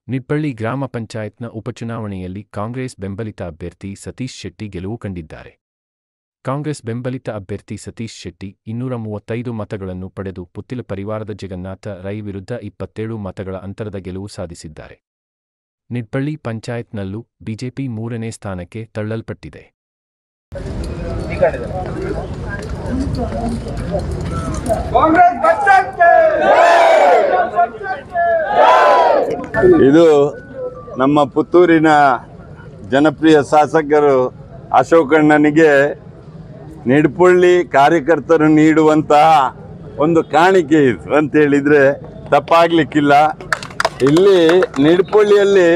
ನಿಪ್ಪಳ್ಳಿ ಗ್ರಾಮ ಪಂಚಾಯತ್ನ ಉಪಚುನಾವಣೆಯಲ್ಲಿ ಕಾಂಗ್ರೆಸ್ ಬೆಂಬಲಿತ ಅಭ್ಯರ್ಥಿ ಸತೀಶ್ ಶೆಟ್ಟಿ ಗೆಲುವು ಕಂಡಿದ್ದಾರೆ. ಕಾಂಗ್ರೆಸ್ ಬೆಂಬಲಿತ ಅಭ್ಯರ್ಥಿ ಸತೀಶ್ ಶೆಟ್ಟಿ 235 ಮತಗಳನ್ನು ಪಡೆದು ಪುತ್ತಿಲ ಪರಿವಾರದ ಜಗನ್ನಾಥ ರೈ ವಿರುದ್ಧ 27 ಮತಗಳ ಅಂತರದ ಗೆಲುವು ಸಾಧಿಸಿದ್ದಾರೆ. ನಿಪ್ಪಳ್ಳಿ ಪಂಚಾಯತ್ನಲ್ಲೂ ಬಿಜೆಪಿ 3ನೇ ಸ್ಥಾನಕ್ಕೆ ತಳ್ಳಲ್ಪಟ್ಟಿದೆ. ಇದು ನಮ್ಮ ಪುತ್ತೂರಿನ ಜನಪ್ರಿಯ ಶಾಸಕರು ಅಶೋಕಣ್ಣನಿಗೆ ನಿಡ್ಪಳ್ಳಿ ಕಾರ್ಯಕರ್ತರು ನೀಡುವಂತಹ ಒಂದು ಕಾಣಿಕೆ ಇದು ಅಂತ ಹೇಳಿದರೆ ತಪ್ಪಾಗಲಿಕ್ಕಿಲ್ಲ. ಇಲ್ಲಿ ನಿಡ್ಪಳ್ಳಿಯಲ್ಲಿ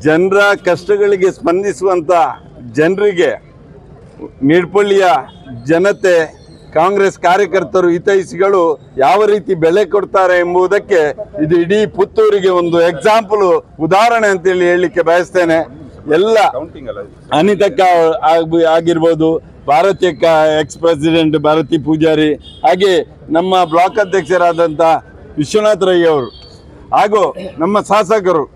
ಜನರ ಕಷ್ಟಗಳಿಗೆ ಸ್ಪಂದಿಸುವಂಥ ಜನರಿಗೆ ನಿಡ್ಪಳ್ಳಿಯ ಜನತೆ ಕಾಂಗ್ರೆಸ್ ಕಾರ್ಯಕರ್ತರು ಹಿತೈಷಿಗಳು ಯಾವ ರೀತಿ ಬೆಲೆ ಕೊಡ್ತಾರೆ ಎಂಬುದಕ್ಕೆ ಇದು ಇಡೀ ಪುತ್ತೂರಿಗೆ ಒಂದು ಎಕ್ಸಾಂಪಲ್ ಉದಾಹರಣೆ ಅಂತೇಳಿ ಹೇಳಲಿಕ್ಕೆ ಬಯಸ್ತೇನೆ. ಎಲ್ಲ ಅನಿತಕ್ಕ ಆಗಿರ್ಬೋದು, ಭಾರತೀಯ ಎಕ್ಸ್ ಪ್ರೆಸಿಡೆಂಟ್ ಭಾರತಿ ಪೂಜಾರಿ, ಹಾಗೆ ನಮ್ಮ ಬ್ಲಾಕ್ ಅಧ್ಯಕ್ಷರಾದಂಥ ವಿಶ್ವನಾಥ್ ರೈ ಅವರು ಹಾಗೂ ನಮ್ಮ ಶಾಸಕರು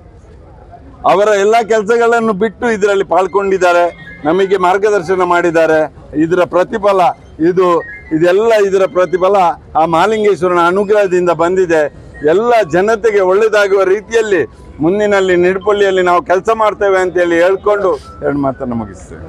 ಅವರ ಎಲ್ಲ ಕೆಲಸಗಳನ್ನು ಬಿಟ್ಟು ಇದರಲ್ಲಿ ಪಾಲ್ಗೊಂಡಿದ್ದಾರೆ, ನಮಗೆ ಮಾರ್ಗದರ್ಶನ ಮಾಡಿದ್ದಾರೆ. ಇದರ ಪ್ರತಿಫಲ ಇದರ ಪ್ರತಿಫಲ ಆ ಮಹಾಲಿಂಗೇಶ್ವರನ ಅನುಗ್ರಹದಿಂದ ಬಂದಿದೆ. ಎಲ್ಲ ಜನತೆಗೆ ಒಳ್ಳೆಯದಾಗುವ ರೀತಿಯಲ್ಲಿ ಮುಂದಿನಲ್ಲಿ ನಿಡ್ಪಳ್ಳಿಯಲ್ಲಿ ನಾವು ಕೆಲಸ ಮಾಡ್ತೇವೆ ಅಂತೇಳಿ ಹೇಳ್ಕೊಂಡು ಎರಡು ಮಾತನ್ನು ಮುಗಿಸ್ತೇವೆ.